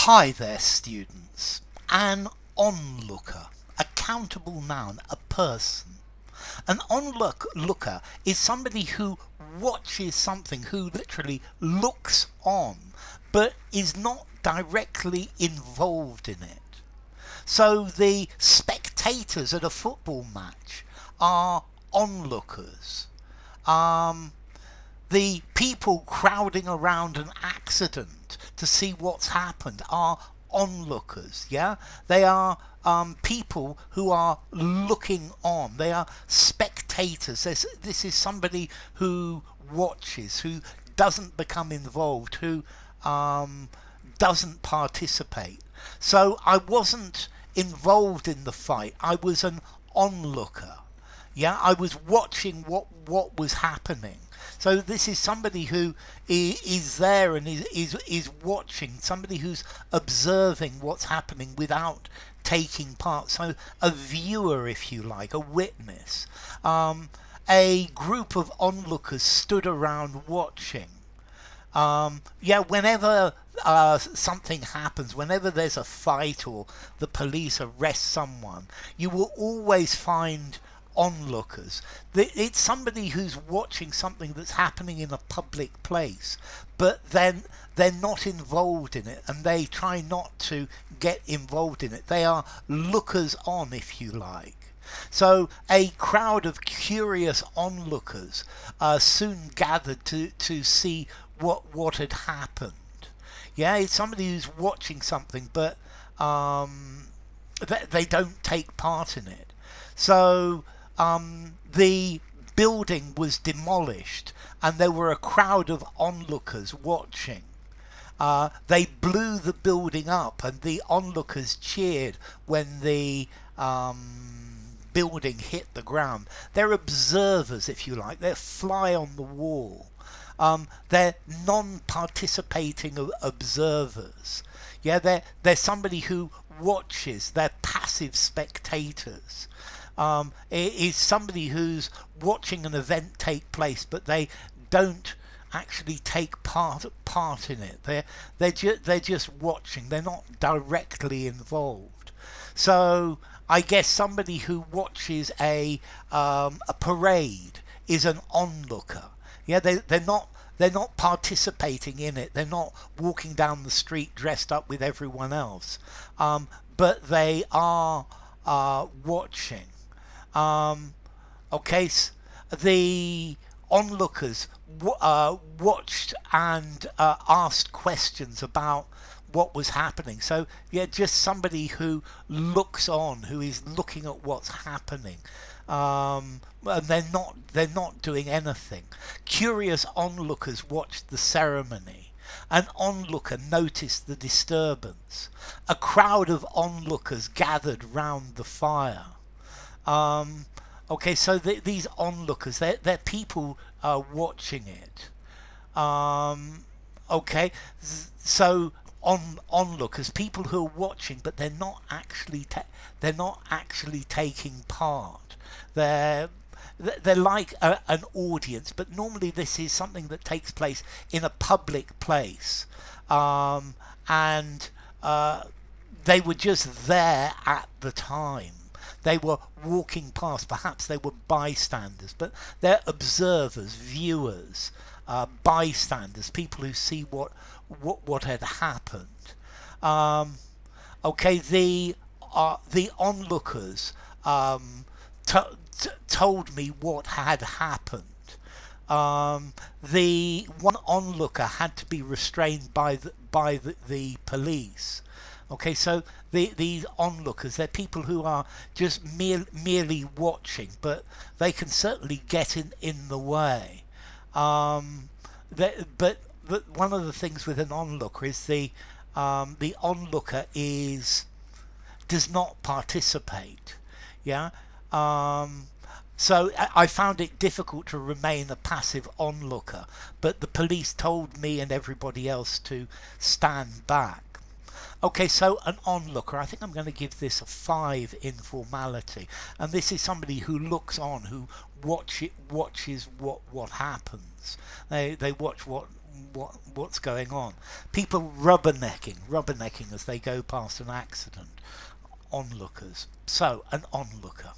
Hi there, students. An onlooker, a countable noun, a person. An onlooker is somebody who watches something, who literally looks on, but is not directly involved in it. So the spectators at a football match are onlookers. The people crowding around an accident to see what's happened are onlookers. Yeah, they are people who are looking on. They are spectators. This is somebody who watches, who doesn't become involved, who doesn't participate. So I wasn't involved in the fight. I was an onlooker. Yeah, I was watching what was happening. So this is somebody who is there and is watching, somebody who's observing what's happening without taking part. So a viewer, if you like, a witness. A group of onlookers stood around watching. Whenever something happens, whenever there's a fight or the police arrest someone, you will always find onlookers. It's somebody who's watching something that's happening in a public place, but then they're not involved in it, and they try not to get involved in it. They are lookers on, if you like. So a crowd of curious onlookers soon gathered to see what had happened. Yeah, it's somebody who's watching something, but they don't take part in it. So the building was demolished, and there were a crowd of onlookers watching. They blew the building up, and the onlookers cheered when the building hit the ground. They're observers, if you like. They're fly on the wall. They're non-participating observers. Yeah, they're somebody who watches. They're passive spectators. It is somebody who's watching an event take place, but they don't actually take part in it. They're just watching. They're not directly involved. So I guess somebody who watches a parade is an onlooker. Yeah, they're not participating in it. They're not walking down the street dressed up with everyone else, but they are watching. The onlookers watched and asked questions about what was happening. So yeah, just somebody who looks on, who is looking at what's happening, and they're not doing anything. Curious onlookers watched the ceremony. An onlooker noticed the disturbance. A crowd of onlookers gathered round the fire. So these onlookers, they're people watching it. So onlookers, people who are watching, but they're not actually taking part. They're like an audience, but normally this is something that takes place in a public place, and they were just there at the time. They were walking past. Perhaps they were bystanders, but they're observers, viewers, bystanders, people who see what had happened. The onlookers told me what had happened. The one onlooker had to be restrained by the police. So these onlookers, they're people who are just merely watching, but they can certainly get in the way. But one of the things with an onlooker is the onlooker does not participate. Yeah. So I found it difficult to remain a passive onlooker, but the police told me and everybody else to stand back. So an onlooker, I think I'm going to give this a 5 in formality. And this is somebody who looks on, who watches what happens. They watch what's going on. People rubbernecking as they go past an accident. Onlookers. So, an onlooker.